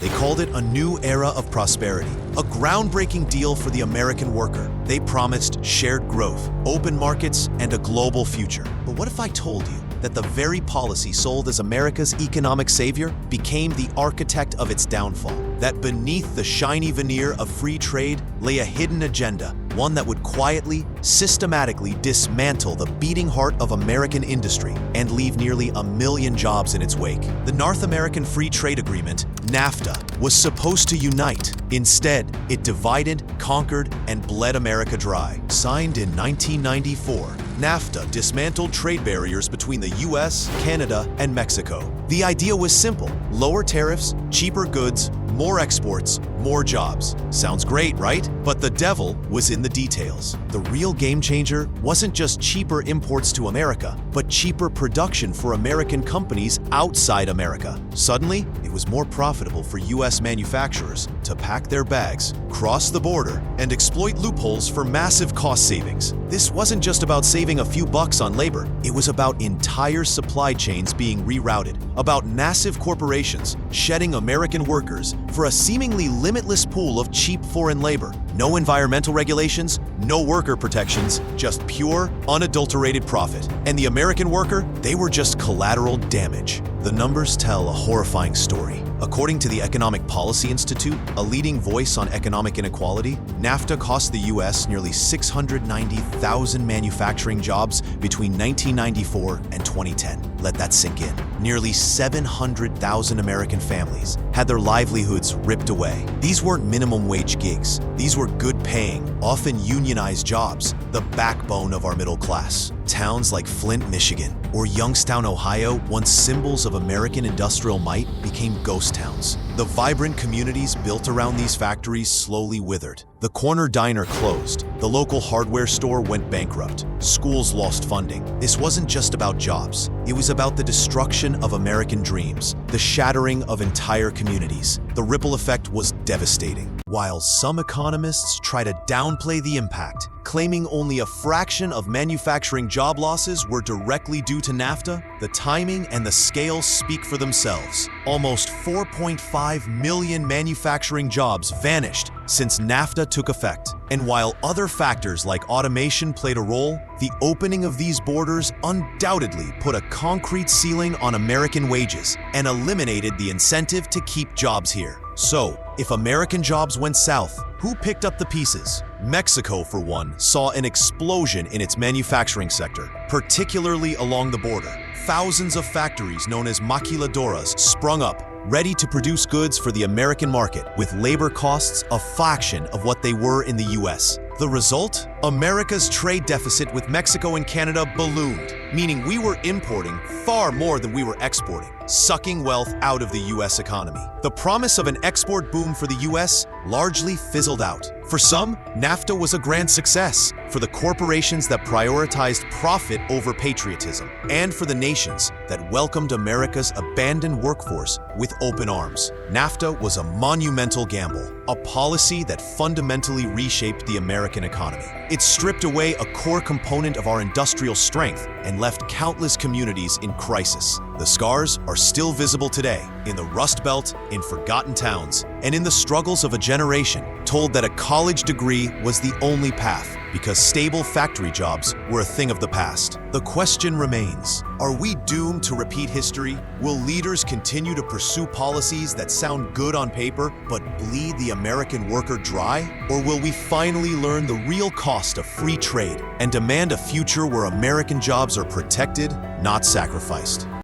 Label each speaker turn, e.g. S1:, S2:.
S1: They called it a new era of prosperity, a groundbreaking deal for the American worker. They promised shared growth, open markets, and a global future. But what if I told you that the very policy sold as America's economic savior became the architect of its downfall? That beneath the shiny veneer of free trade lay a hidden agenda, one that would quietly, systematically dismantle the beating heart of American industry and leave nearly 1 million jobs in its wake. The North American Free Trade Agreement, NAFTA, was supposed to unite. Instead, it divided, conquered, and bled America dry. Signed in 1994, NAFTA dismantled trade barriers between the US, Canada, and Mexico. The idea was simple: lower tariffs, cheaper goods, more exports, more jobs. Sounds great, right? But the devil was in the details. The real game changer wasn't just cheaper imports to America, but cheaper production for American companies outside America. Suddenly, it was more profitable for US manufacturers to pack their bags, cross the border, and exploit loopholes for massive cost savings. This wasn't just about saving a few bucks on labor. It was about entire supply chains being rerouted, about massive corporations shedding American workers for a seemingly limitless pool of cheap foreign labor. No environmental regulations, no worker protections, just pure, unadulterated profit. And the American worker, they were just collateral damage. The numbers tell a horrifying story. According to the Economic Policy Institute, a leading voice on economic inequality, NAFTA cost the US nearly 690,000 manufacturing jobs between 1994 and 2010. Let that sink in. Nearly 700,000 American families had their livelihoods ripped away. These weren't minimum wage gigs. These were good-paying, often unionized jobs, the backbone of our middle class. Towns like Flint, Michigan, or Youngstown, Ohio, once symbols of American industrial might, became ghost towns. The vibrant communities built around these factories slowly withered. The corner diner closed. The local hardware store went bankrupt. Schools lost funding. This wasn't just about jobs. It was about the destruction of American dreams, the shattering of entire communities. The ripple effect was devastating. While some economists try to downplay the impact, claiming only a fraction of manufacturing job losses were directly due to NAFTA, the timing and the scale speak for themselves. Almost 4.5 million manufacturing jobs vanished since NAFTA took effect. And while other factors like automation played a role, the opening of these borders undoubtedly put a concrete ceiling on American wages and eliminated the incentive to keep jobs here. So, if American jobs went south, who picked up the pieces? Mexico, for one, saw an explosion in its manufacturing sector, particularly along the border. Thousands of factories known as maquiladoras sprung up, ready to produce goods for the American market, with labor costs a fraction of what they were in the US. The result? America's trade deficit with Mexico and Canada ballooned, meaning we were importing far more than we were exporting, sucking wealth out of the US economy. The promise of an export boom for the US largely fizzled out. For some, NAFTA was a grand success, for the corporations that prioritized profit over patriotism, and for the nations that welcomed America's abandoned workforce with open arms. NAFTA was a monumental gamble, a policy that fundamentally reshaped the American economy. It stripped away a core component of our industrial strength and left countless communities in crisis. The scars are still visible today in the Rust Belt, in forgotten towns, and in the struggles of a generation told that a college degree was the only path because stable factory jobs were a thing of the past. The question remains, are we doomed to repeat history? Will leaders continue to pursue policies that sound good on paper but bleed the American worker dry? Or will we finally learn the real cost of free trade and demand a future where American jobs are protected, not sacrificed?